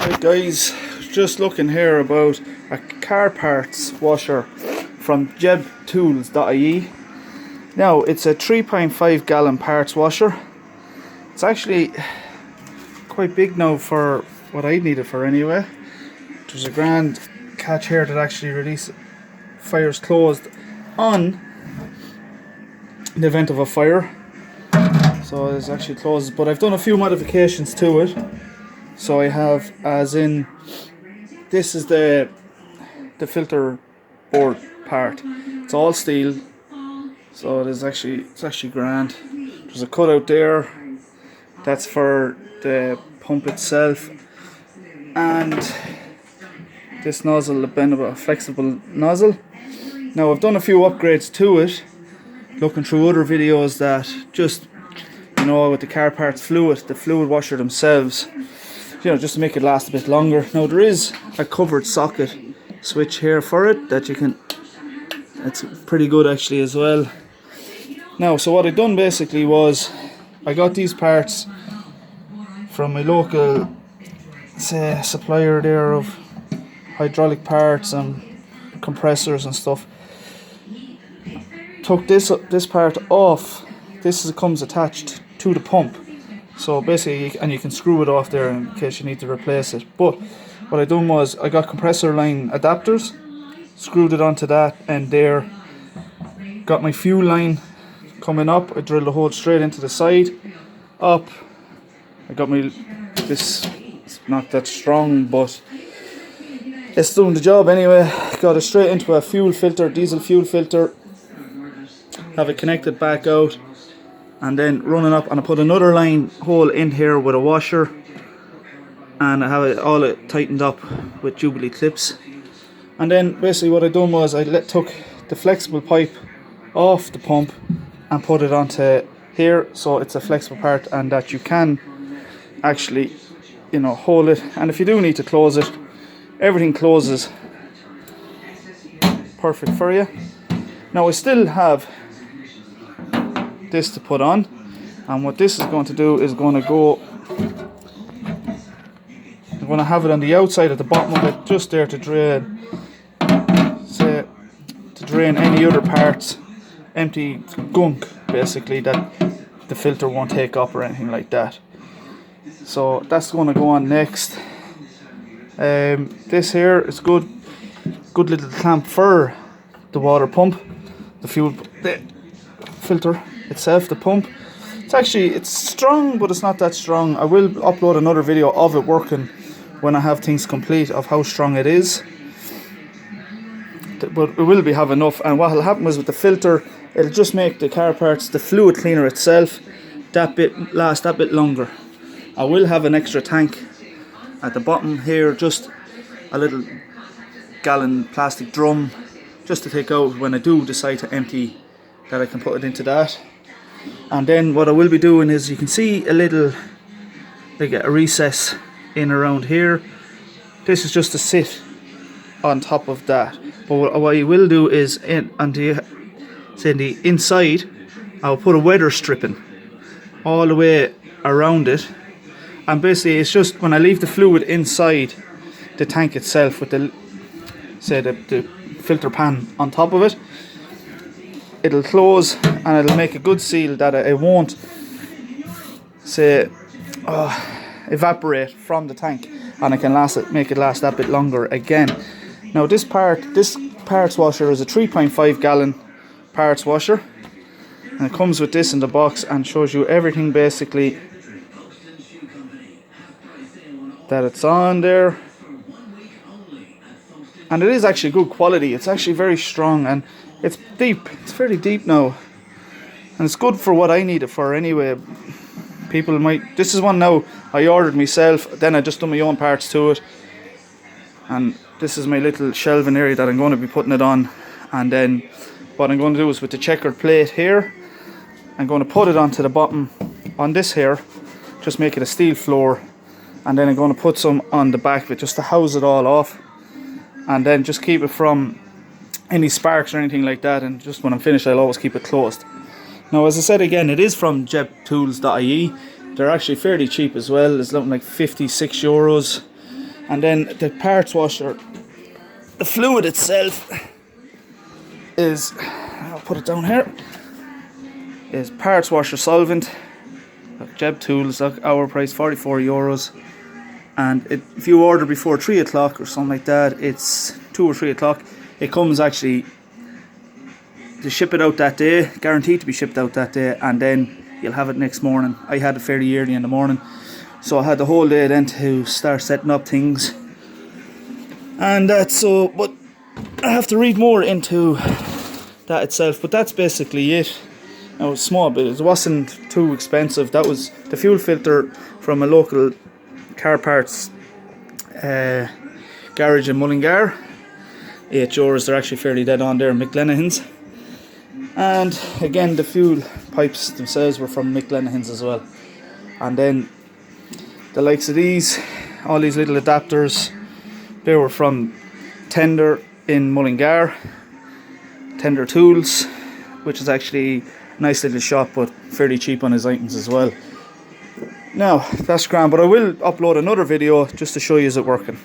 Right guys, just looking here about a car parts washer from jebtools.ie. Now it's a 3.5 gallon parts washer. It's actually quite big now for what I need it for anyway. There's a grand catch here that actually releases fires closed on the event of a fire. So it's actually closed, but I've done a few modifications to it. So I have, as in, this is the filter board part. It's all steel, so it's actually grand. There's a cutout there. That's for the pump itself, and this nozzle, a flexible nozzle. Now I've done a few upgrades to it, looking through other videos that just, you know, with the car parts fluid, the fluid washer themselves, you know, just to make it last a bit longer. Now there is a covered socket switch here for it that you can, it's pretty good actually as well. Now, so what I done basically was I got these parts from my local supplier there of hydraulic parts and compressors and stuff. Took this part off. This comes attached to the pump. So basically, and you can screw it off there in case you need to replace it. But what I done was I got compressor line adapters, screwed it onto that end there. Got my fuel line coming up. I drilled a hole straight into the side, up. I got this. It's not that strong, but it's doing the job anyway. Got it straight into a fuel filter, diesel fuel filter. Have it connected back out. And then running up, and I put another line hole in here with a washer, and I have it all tightened up with Jubilee clips. And then basically what I done was I took the flexible pipe off the pump and put it onto here, so it's a flexible part and that you can actually, you know, hold it. And if you do need to close it, everything closes perfect for you. Now I still have this to put on, and what this is going to do is I'm going to have it on the outside at the bottom of it, just there to drain any other parts, empty gunk basically that the filter won't take up or anything like that. So that's going to go on next. This here is good little clamp for the water pump, the filter itself, the pump. It's strong, but it's not that strong. I will upload another video of it working when I have things complete of how strong it is, but it will have enough. And what will happen is with the filter, it'll just make the car parts, the fluid cleaner itself, last that bit longer. I will have an extra tank at the bottom here, just a little gallon plastic drum, just to take out when I do decide to empty, that I can put it into that. And then what I will be doing is, you can see a little, like a recess in around here. This is just to sit on top of that. But what I will do is, on the inside, I'll put a weather stripping all the way around it. And basically it's just when I leave the fluid inside the tank itself with the filter pan on top of it, it'll close and it'll make a good seal that it won't evaporate from the tank, and I can make it last that bit longer again. Now this parts washer is a 3.5 gallon parts washer, and it comes with this in the box and shows you everything basically that it's on there. And it is actually good quality. It's actually very strong, and it's deep. It's fairly deep now, and it's good for what I need it for anyway. People might. This is one now I ordered myself. Then I just done my own parts to it, and this is my little shelving area that I'm going to be putting it on. And then what I'm going to do is, with the checkered plate here, I'm going to put it onto the bottom on this here, just make it a steel floor, and then I'm going to put some on the back of it just to house it all off, and then just keep it from any sparks or anything like that. And just when I'm finished, I'll always keep it closed. Now, as I said again, it is from jebtools.ie. They're actually fairly cheap as well. It's looking like €56. And then the parts washer, the fluid itself is, I'll put it down here, is parts washer solvent. Look, Jeb Tools, look, our price €44. And if you order before 3 o'clock or something like that, it's 2 or 3 o'clock. It comes actually to ship it out that day, guaranteed to be shipped out that day, and then you'll have it next morning. I had it fairly early in the morning, so I had the whole day then to start setting up things. And that's so, but I have to read more into that itself, but that's basically it. Now it's small, but it wasn't too expensive. That was the fuel filter from a local car parts garage in Mullingar. €8, they're actually fairly dead on there, McLenahan's. And again, the fuel pipes themselves were from McLenahan's as well. And then the likes of these, all these little adapters, they were from Tender in Mullingar, Tender Tools, which is actually a nice little shop but fairly cheap on his items as well. Now, that's grand, but I will upload another video just to show you is it working.